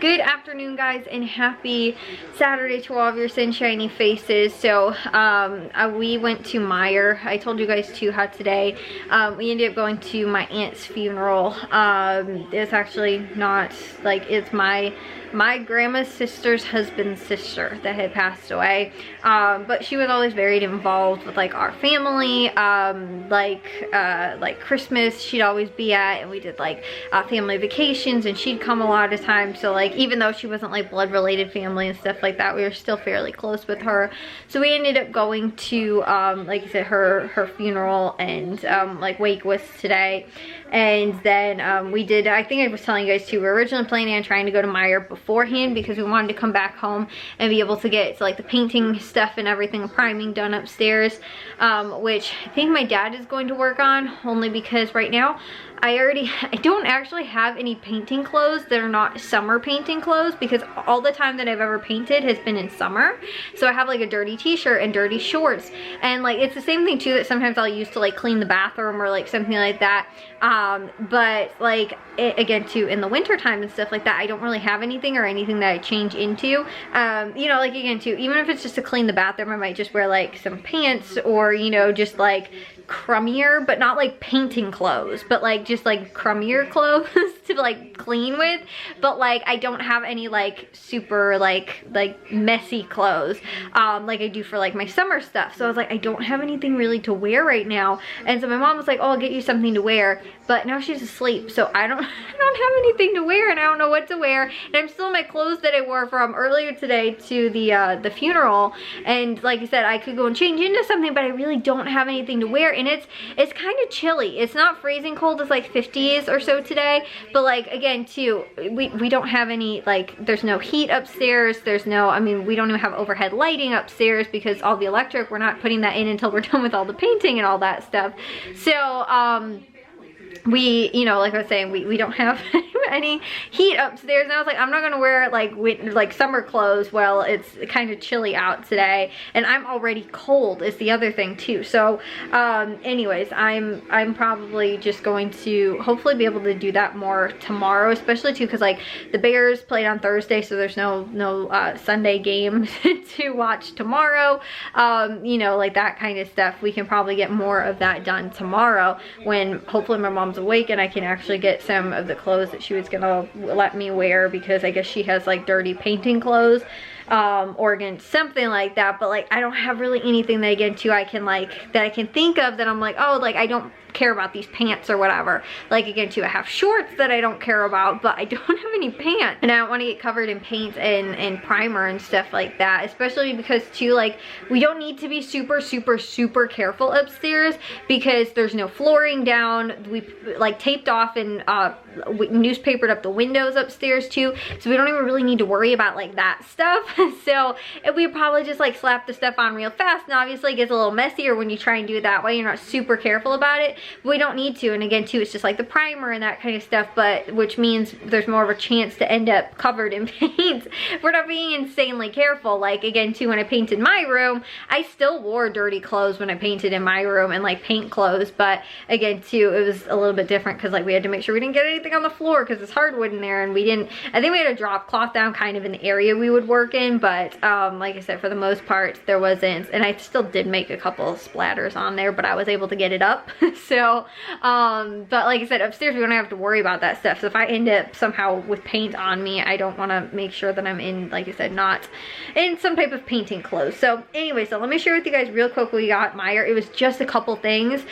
Good afternoon, guys, and happy Saturday to all of your sunshiny faces. So we went to Meijer. I told you guys too how today we ended up going to my aunt's funeral. It's actually not like, it's my grandma's sister's husband's sister that had passed away, but she was always very involved with like our family, like Christmas she'd always be at, and we did like family vacations, and she'd come a lot of times. So like, even though she wasn't like blood related family and stuff like that, we were still fairly close with her. So we ended up going to like I said, her funeral, and like wake was today. And then we did, I think I was telling you guys too, we were originally planning on trying to go to Meijer beforehand because we wanted to come back home and be able to get to like the painting stuff and everything, priming done upstairs, which I think my dad is going to work on, only because right now I don't actually have any painting clothes that are not summer painting clothes, because all the time that I've ever painted has been in summer. So I have like a dirty t-shirt and dirty shorts, and like it's the same thing too that sometimes I'll use to like clean the bathroom or like something like that. But like again too, in the winter time and stuff like that, I don't really have anything or anything that I change into. You know, like again too, even if it's just to clean the bathroom, I might just wear like some pants, or you know, just like crummier, but not like painting clothes, but like just like crummier clothes to like clean with. But like I don't have any like super like messy clothes like I do for like my summer stuff. So I was like, I don't have anything really to wear right now. And so my mom was like, oh, I'll get you something to wear, but now she's asleep, so I don't have anything to wear, and I don't know what to wear. And I'm still in my clothes that I wore from earlier today to the funeral. And like I said, I could go and change into something, but I really don't have anything to wear. And it's kind of chilly. It's not freezing cold, it's like 50s or so today, but like again too, we don't have any, like there's no heat upstairs, there's no, I mean, we don't even have overhead lighting upstairs because all the electric, we're not putting that in until we're done with all the painting and all that stuff. So we, you know, like I was saying, we don't have any heat upstairs, and I was like, I'm not gonna wear like summer clothes while it's kind of chilly out today, and I'm already cold is the other thing too. So anyways, I'm probably just going to hopefully be able to do that more tomorrow, especially too because like the Bears played on Thursday, so there's no Sunday game to watch tomorrow. You know, like that kind of stuff, we can probably get more of that done tomorrow when hopefully my mom's awake and I can actually get some of the clothes that she was gonna let me wear, because I guess she has like dirty painting clothes or again something like that. But like I don't have really anything that again too I can like, that I can think of that I'm like, oh, like I don't care about these pants or whatever. Like again too, I have shorts that I don't care about, but I don't have any pants, and I don't want to get covered in paint and primer and stuff like that, especially because too, like we don't need to be super careful upstairs because there's no flooring down. We like taped off and newspapered up the windows upstairs too, so we don't even really need to worry about like that stuff. So if we probably just like slap the stuff on real fast, and obviously it gets a little messier when you try and do it that way, you're not super careful about it. We don't need to, and again too, it's just like the primer and that kind of stuff, but which means there's more of a chance to end up covered in paint. We're not being insanely careful. Like again too, when I painted my room, I still wore dirty clothes when I painted in my room, and like paint clothes, but again too, it was a little bit different because like we had to make sure we didn't get anything on the floor because it's hardwood in there, and we didn't, I think we had a drop cloth down kind of in the area we would work in, but like I said, for the most part there wasn't, and I still did make a couple of splatters on there, but I was able to get it up. So but like I said, upstairs we don't have to worry about that stuff. So if I end up somehow with paint on me, I don't want to make sure that I'm in, like I said, not in some type of painting clothes. So anyway, so let me share with you guys real quick what we got at Meijer. It was just a couple things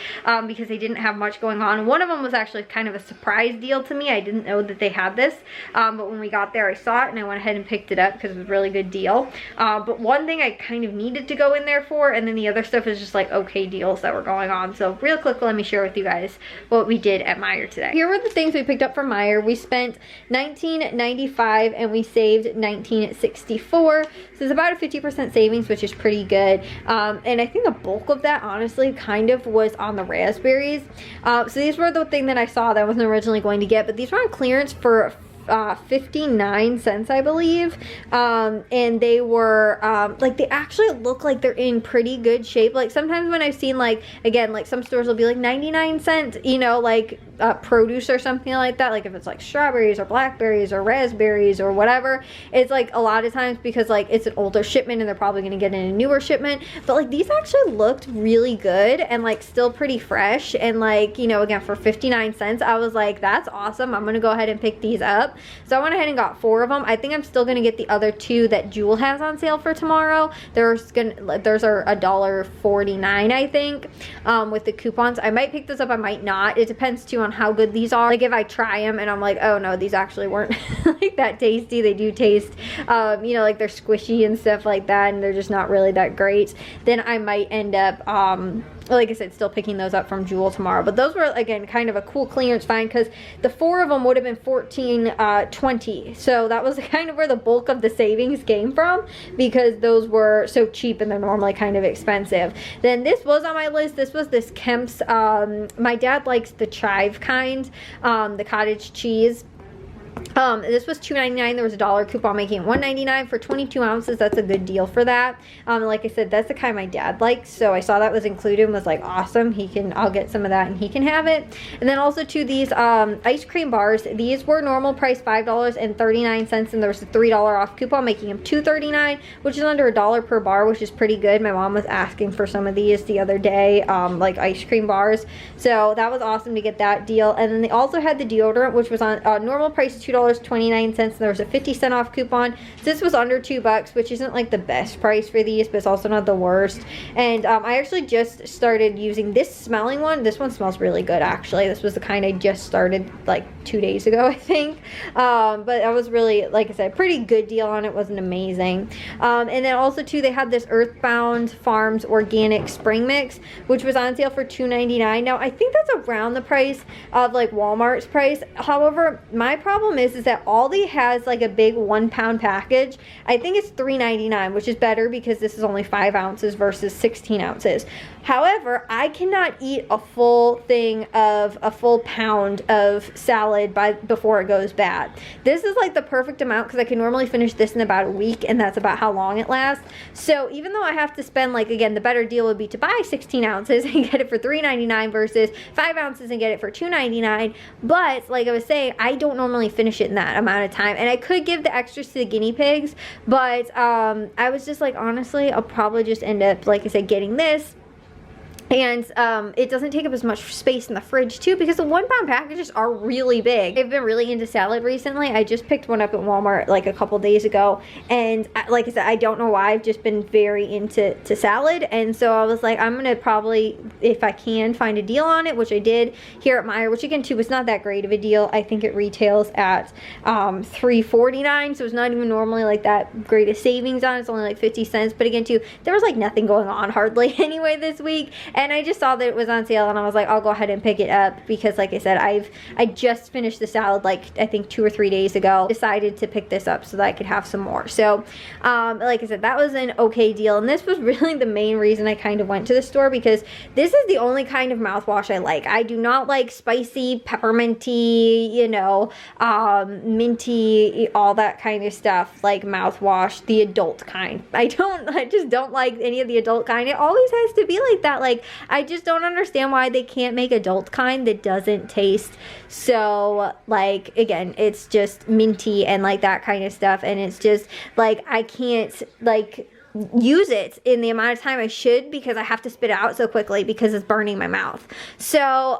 because they didn't have much going on. One of them was actually kind of a surprise deal to me. I didn't know that they had this, but when we got there I saw it and I went ahead and picked it up because it was a really good deal. But one thing I kind of needed to go in there for, and then the other stuff is just like okay deals that were going on. So real quick, let me share with you guys what we did at Meijer today. Here were the things we picked up from Meijer. We spent $19.95 and we saved $19.64. So it's about a 50% savings, which is pretty good. And I think the bulk of that honestly kind of was on the raspberries. So these were the thing that I saw that I wasn't originally going to get, but these were on clearance for 59 cents, I believe. And they were like, they actually look like they're in pretty good shape. Like sometimes when I've seen, like, again, like some stores will be like 99 cents, you know, like produce or something like that, like if it's like strawberries or blackberries or raspberries or whatever, it's like a lot of times because like it's an older shipment and they're probably going to get in a newer shipment. But like these actually looked really good and like still pretty fresh, and like, you know, again, for 59 cents, I was like, that's awesome, I'm gonna go ahead and pick these up. So I went ahead and got 4 of them. I think I'm still gonna get the other 2 that Jewel has on sale for tomorrow. Those are $1.49, I think, with the coupons. I might pick this up, I might not. It depends too on how good these are. Like if I try them and I'm like, oh no, these actually weren't like that tasty. They do taste, you know, like they're squishy and stuff like that, and they're just not really that great, then I might end up, like I said, still picking those up from Jewel tomorrow. But those were, again, kind of a cool clearance find, because the 4 of them would have been $14.20. So that was kind of where the bulk of the savings came from, because those were so cheap and they're normally kind of expensive. Then this was on my list. This was this Kemp's. My dad likes the chive kind, the cottage cheese. This was $2.99. There was a $1 coupon making it $1.99 for 22 ounces. That's a good deal for that. Like I said, that's the kind my dad likes, so I saw that was included and was like, awesome, I'll get some of that and he can have it. And then also to these ice cream bars. These were normal price $5.39, and there was a $3 off coupon making them $2.39, which is under $1 per bar, which is pretty good. My mom was asking for some of these the other day, like ice cream bars, so that was awesome to get that deal. And then they also had the deodorant, which was on normal price $2.29, and there was a 50-cent off coupon. So this was under $2, which isn't like the best price for these, but it's also not the worst. And I actually just started using this smelling one. This one smells really good, actually. This was the kind I just started like 2 days ago, I think. But I was really, like I said, pretty good deal on it. Wasn't amazing. And then also too, they had this Earthbound Farms organic spring mix, which was on sale for $2.99. Now I think that's around the price of like Walmart's price. However, my problem is that Aldi has like a big 1 pound package. I think it's $3.99, which is better because this is only 5 ounces versus 16 ounces. However, I cannot eat a full pound of salad before it goes bad. This is like the perfect amount, because I can normally finish this in about a week, and that's about how long it lasts. So even though I have to spend, like, again, the better deal would be to buy 16 ounces and get it for $3.99 versus 5 ounces and get it for $2.99. But like I was saying, I don't normally finish it in that amount of time, and I could give the extras to the guinea pigs, but I was just like, honestly, I'll probably just end up, like I said, getting this. And it doesn't take up as much space in the fridge too, because the 1 pound packages are really big. I've been really into salad recently. I just picked one up at Walmart like a couple days ago, and like I said, I don't know why, I've just been very into salad. And so I was like, I'm gonna probably, if I can, find a deal on it, which I did here at Meijer, which again too was not that great of a deal. I think it retails at $3.49, so it's not even normally like that great of savings on it. It's only like 50 cents, but again too, there was like nothing going on hardly anyway this week. And I just saw that it was on sale, and I was like, I'll go ahead and pick it up, because like I said, I just finished the salad like I think 2 or 3 days ago. Decided to pick this up so that I could have some more. So like I said, that was an okay deal, and this was really the main reason I kind of went to the store, because this is the only kind of mouthwash I like. I do not like spicy, pepperminty, you know, minty, all that kind of stuff, like mouthwash, the adult kind. I just don't like any of the adult kind. It always has to be like that. Like, I just don't understand why they can't make adult kind that doesn't taste so, like, again, it's just minty and like that kind of stuff, and it's just like, I can't like use it in the amount of time I should, because I have to spit it out so quickly because it's burning my mouth. So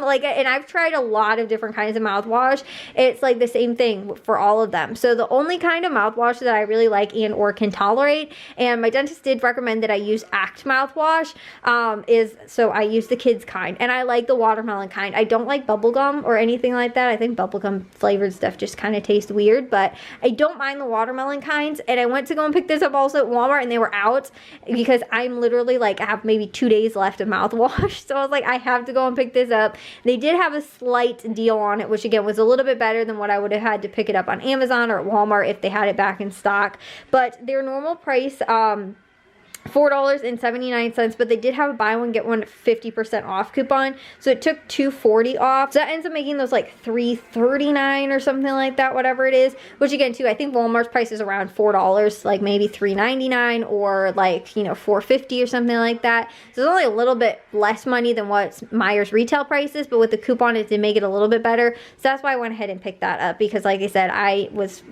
like, and I've tried a lot of different kinds of mouthwash. It's like the same thing for all of them. So the only kind of mouthwash that I really like and or can tolerate, and my dentist did recommend that I use Act mouthwash, so I use the kids kind, and I like the watermelon kind. I don't like bubblegum or anything like that. I think bubblegum flavored stuff just kind of tastes weird, but I don't mind the watermelon kinds. And I went to go and pick this up also at Walmart, and they were out, because I'm literally like, I have maybe 2 days left of mouthwash. So I was like, I have to go and pick this up. They did have a slight deal on it, which again was a little bit better than what I would have had to pick it up on Amazon or at Walmart if they had it back in stock. But their normal price $4.79, but they did have a buy one get one 50% off coupon, so it took $2.40 off, so that ends up making those like $3.39 or something like that, whatever it is, which again too, I think Walmart's price is around $4, like maybe $3.99 or like, you know, $4.50 or something like that, so it's only a little bit less money than what Meijer's retail price is, but with the coupon it did make it a little bit better, so that's why I went ahead and picked that up, because like I said, I was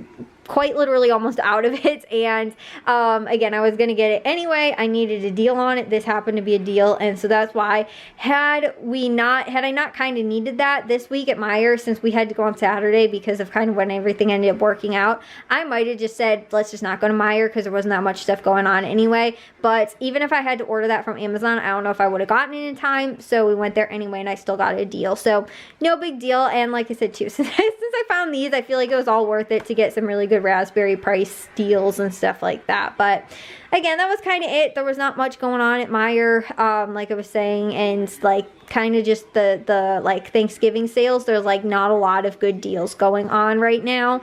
quite literally almost out of it, and again, I was gonna get it anyway. I needed a deal on it. This happened to be a deal, and so that's why had I not kind of needed that this week at Meijer, since we had to go on Saturday because of kind of when everything ended up working out, I might have just said let's just not go to Meijer because there wasn't that much stuff going on anyway. But even if I had to order that from Amazon, I don't know if I would have gotten it in time, so we went there anyway, and I still got a deal, so no big deal. And like I said too, since I found these, I feel like it was all worth it to get some really good raspberry price deals and stuff like that. But again, that was kind of it. There was not much going on at Meijer, like I was saying, and like kind of just the like Thanksgiving sales. There's like not a lot of good deals going on right now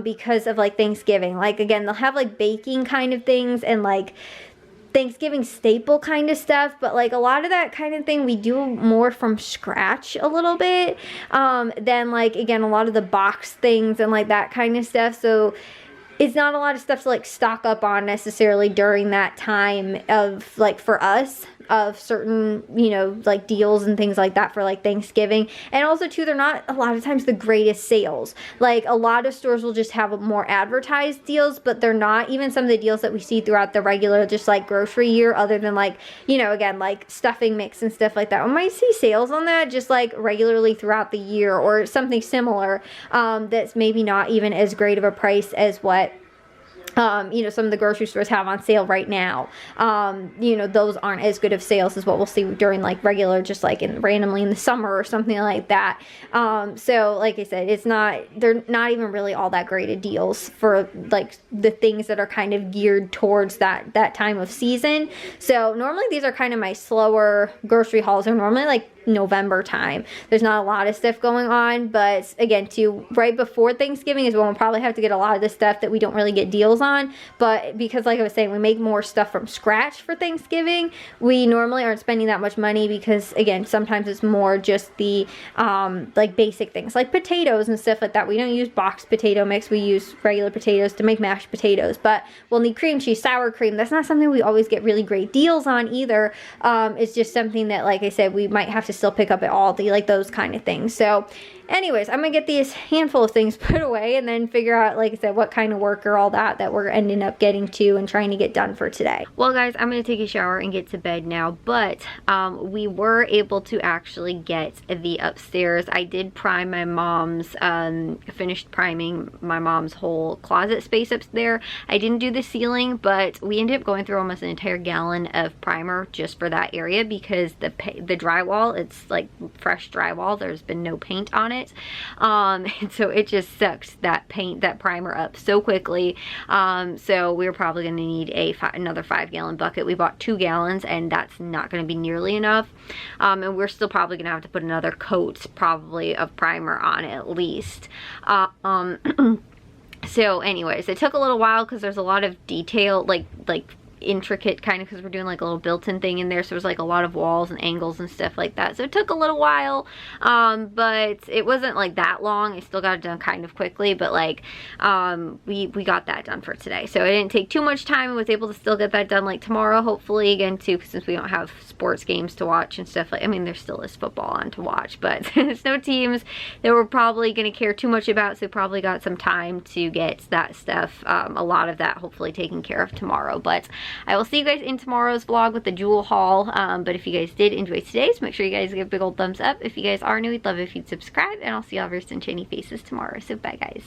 because of like Thanksgiving. Like again, they'll have like baking kind of things and like Thanksgiving staple kind of stuff, but like a lot of that kind of thing we do more from scratch a little bit than like, again, a lot of the box things and like that kind of stuff. So it's not a lot of stuff to like stock up on necessarily during that time of like, for us, of certain, you know, like deals and things like that for like Thanksgiving. And also too, they're not a lot of times the greatest sales. Like a lot of stores will just have more advertised deals, but they're not even some of the deals that we see throughout the regular just like grocery year, other than like, you know, again, like stuffing mix and stuff like that. We might see sales on that just like regularly throughout the year or something similar that's maybe not even as great of a price as what you know, some of the grocery stores have on sale right now. You know, those aren't as good of sales as what we'll see during like regular, just like randomly in the summer or something like that. So like I said, they're not even really all that great of deals for like the things that are kind of geared towards that time of season. So normally these are kind of my slower grocery hauls. Are normally like November time. There's not a lot of stuff going on, but again, too, right before Thanksgiving is when we'll probably have to get a lot of the stuff that we don't really get deals on. But because like I was saying, we make more stuff from scratch for Thanksgiving, we normally aren't spending that much money because again, sometimes it's more just the like basic things like potatoes and stuff like that. We don't use boxed potato mix. We use regular potatoes to make mashed potatoes, but we'll need cream cheese, sour cream. That's not something we always get really great deals on either. It's just something that, like I said, we might have to still pick up at Aldi, like those kind of things. So anyways, I'm gonna get these handful of things put away and then figure out, like I said, what kind of work or all that we're ending up getting to and trying to get done for today. Well guys, I'm gonna take a shower and get to bed now, but we were able to actually get the upstairs. I did prime my mom's, finished priming my mom's whole closet space up there. I didn't do the ceiling, but we ended up going through almost an entire gallon of primer just for that area because the drywall, it's like fresh drywall. There's been no paint on it. And so it just sucked that primer up so quickly. So we're probably going to need another 5-gallon bucket. We bought 2 gallons and that's not going to be nearly enough. And we're still probably going to have to put another coat probably of primer on at least. So anyways, it took a little while because there's a lot of detail, like intricate kind of, because we're doing like a little built-in thing in there, so there's like a lot of walls and angles and stuff like that, so it took a little while, but it wasn't like that long. I still got it done kind of quickly, but like we got that done for today, so it didn't take too much time. I was able to still get that done like tomorrow, hopefully, again too, since we don't have sports games to watch and stuff. Like, I mean, there still is football on to watch, but there's no teams that we're probably going to care too much about, so we probably got some time to get that stuff, a lot of that hopefully taken care of tomorrow. But I will see you guys in tomorrow's vlog with the jewel haul. But if you guys did enjoy today's, make sure you guys give a big old thumbs up. If you guys are new, we'd love it if you'd subscribe, and I'll see y'all very soon, shiny faces tomorrow. So bye guys.